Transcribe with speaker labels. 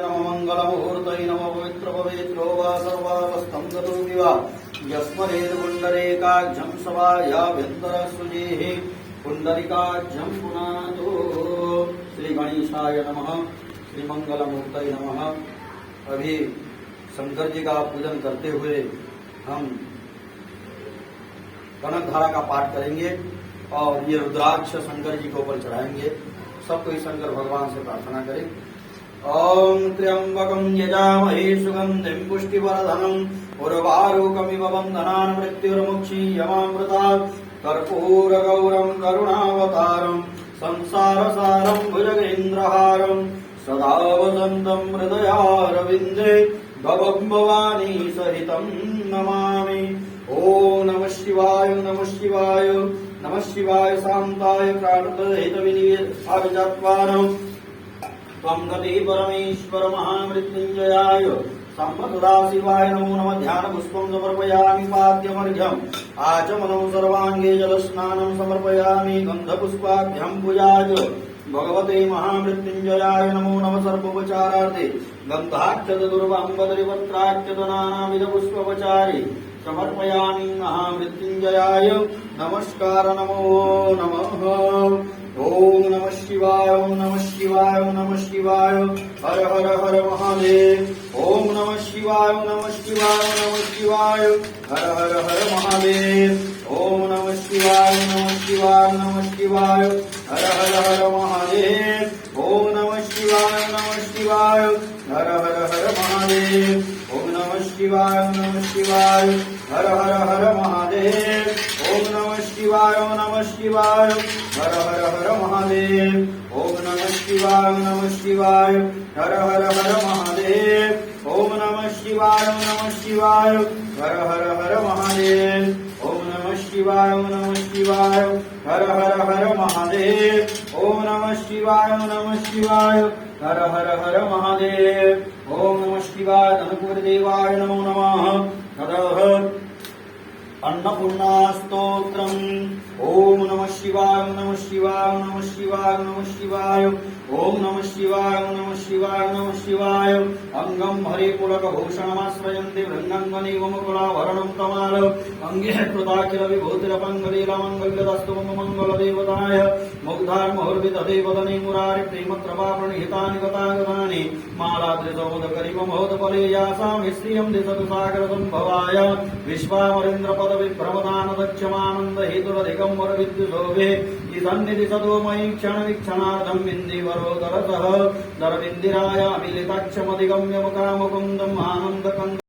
Speaker 1: मंगलमुहूर्तै नम पवित्र पवित्रो वा सर्वावस्थं गतो विवा यस्मरेद पुण्डरीकाख्यं सभायाभ्यन्तरसुजेः पुण्डरीकाख्यं पुनातो। श्री गणेशाय नमः, श्री मंगलमूर्तै नमः। अभी शंकर जी का पूजन करते हुए हम कनक धारा का पाठ करेंगे और ये रुद्राक्ष शंकर जी के ऊपर चढ़ाएंगे। सब कोई शंकर भगवान से प्रार्थना करें। ओम त्र्यंबकं यजामहे सुगंधिं पुष्टिवर्धनम् उर्वारुकमिव बन्धनान् मृत्युर्मुक्षीयमामृतात् कर्पूरगौरं करुणावतारं संसारसारं भुजगेन्द्रहारं सदा वसन्तं हृदयारविन्दे भवभवानी सहितं नमामि। ओम नमः शिवाय नमः शिवाय नमः शिवाय शान्ताय प्राणतहितविनिर्भाविजात्वारम् त्वं गति परमेश्वर महामृत्युंजयाय सम्पदा शिवाय नमो नमः। ध्यान पुष्पं समर्पयामि पाद्यमर्घ्यम् आचमनं सर्वांगे जलस्नानं समर्पयामि गन्धपुष्पाभ्यां पूजाय भगवते महामृत्युंजयाय नमो नमः। सर्वोपचारार्थे गन्धाक्षतदुर्वाम्बदरिपत्राक्षत नानाविधपुष्पोपचारे समर्पयामि महामृत्युंजयाय नमस्कार नमो नमः। ओम नमः शिवाय ओम नमः शिवाय ओम नमः शिवाय हर हर हर महादेव। ओम नमः शिवाय ओम नमः शिवाय ओम नमः शिवाय हर हर हर महादेव। ओम नमः शिवाय ओम नमः शिवाय ओम नमः शिवाय हर हर हर महादेव। ओम नमः शिवाय ओम नमः शिवाय हर हर हर महादेव। ओम नमः शिवाय ओम नमः शिवाय हर हर हर महादेव। ओम नमः शिवाय ओम नमः शिवाय हर हर हर महादेव। ओम नमः शिवाय ओम नमः शिवाय हर हर हर महादेव। ओम नमः शिवाय ओम नमः शिवाय हर हर हर महादेव। ओम नमः शिवाय ओम नमः शिवाय हर हर हर महादेव। ओम नमः शिवाय ओम नमः शिवाय हर हर हर महादेव। ओम नमः शिवाय धनपुरदेवाय नमो नमः। ततः अन्नपूर्णा स्तोत्रम्। ओम नमः शिवाय ओम नमः शिवाय ओम नमः शिवाय ओम नमः शिवाय ओम नमः शिवाय ओम नमः शिवाय ओम नमः शिवाय अंगं हरिपुलकभूषणमाश्रयन्ति भृङ्गङ्गनीवमुकुलाभरणं तमाल अंगे कृताखिल विभूतिरपङ्गलीलमङ्गल्यदस्तु मम मङ्गलदेवताय मुग्धार्मुहुर्विदधे मुरारि प्रेमत्रवाप्रणिहितानि गतागतानि मालाद्रिसौमदकरिमहोदफले यासां श्रियं दिशतु सागरसम्भवाय विश्वामरेन्द्रपदविभ्रमदानदक्षमानन्द हेतुरधिकं वरविद्युशोभे सन्निधि सदो मयि क्षणविक्षणार्धं बिन्दिवरोदरसः दरविन्दिराय मिलिताक्षमधिगम्य मुकामुकुन्दम् आनन्दकन्दम्।